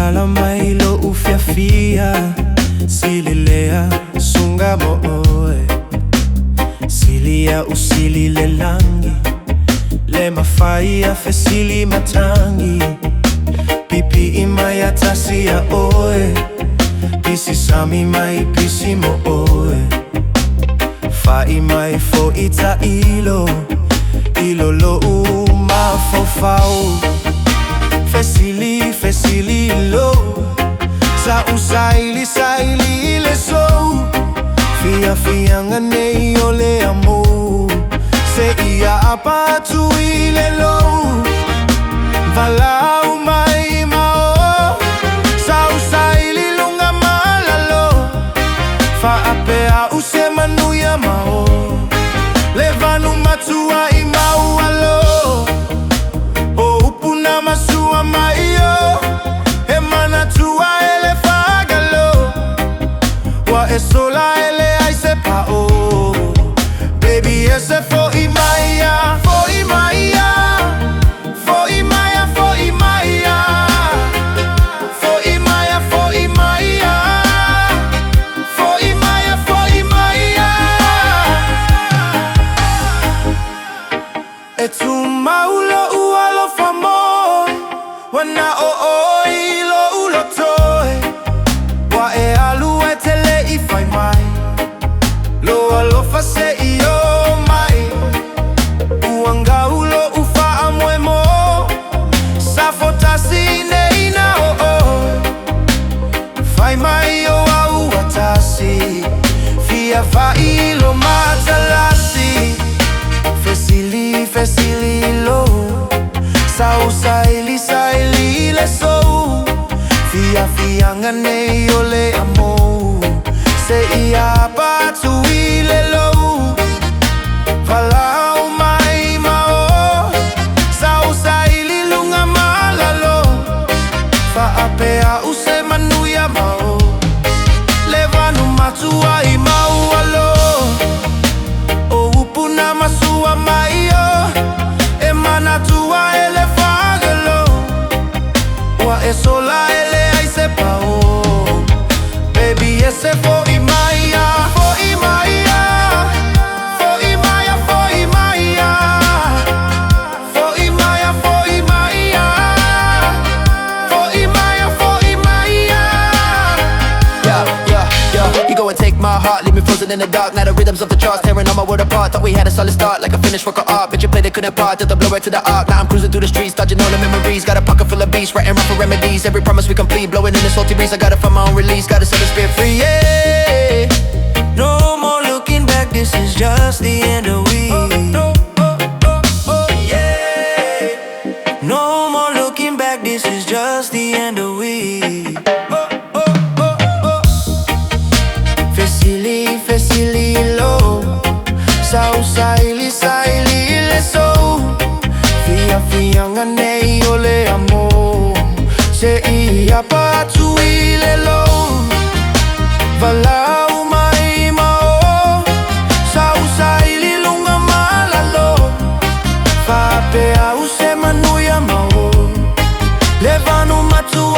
Lala mai lo ufiafia Sililea sunga mo oe Silia usili le langi Le mafaia fe sili matangi Pipi imaya tasia oe Pisi sami mai pisi mo oe Fai mai fo ita ilo Ilo lo uma fo fau Fesili lo Sa usaili saili le so Fia ngane yo le amo Se ia apa tu ile lo Valau mai mao Sa usaili lunga malalo Fa apea use manuia mao Levanu matua i mau alo O upuna masua Maia E mana tua ele fagalo Wa e sola ele ai se pao Baby ese fo i Maia Fo i Maia Fo i Maia, fo i Maia Fo i Maia, fo i Maia Fo i Maia, fo i Maia E tu maulo ualo famoi Wana o ilo ulo toe Wa e alu e tele I fai mai Lo alo fa se I o mai Uanga ulo ufa amwe mo Sa fotasi ne ina o Fai mai o au atasi Fia fa ilo matalasi Fesili lo Sau saili le so Fia ngane yo le amo Se ia batu ile lo Valau mai mao Sau saili lunga malalo Fa apea use manuia mao Levanu matua I mau alo O upuna masua Maia E mana tua ele fagalo Wa e sola ele ai se pao Baby ese fo I Maia Fo I Maia Fo I Maia, fo I Maia Fo I Maia, fo I Maia Fo I Maia, fo I Maia Yeah. You go and take my heart, leave me frozen in the dark. Now the rhythms of the charts tearing all my world apart. Thought we had a solid start, like a finished work of art. But you played it, couldn't part, till the blow right to the arc. Now I'm cruising through the streets, dodging all the memories. Got a pocket full of beats, writing rap for remedies. Every promise we complete, blowing in the salty breeze. I gotta find my own release, gotta set the spirit free, yeah. No more looking back, this is just the end of we. Yeah. No more looking back, this is just the end of we. Fesili lo Sau saili le so Fia ngane yo le amo Se ia batu ile lo Valau mai mao Sau saili lunga malalo Fa apea use manuia mao Levanu matua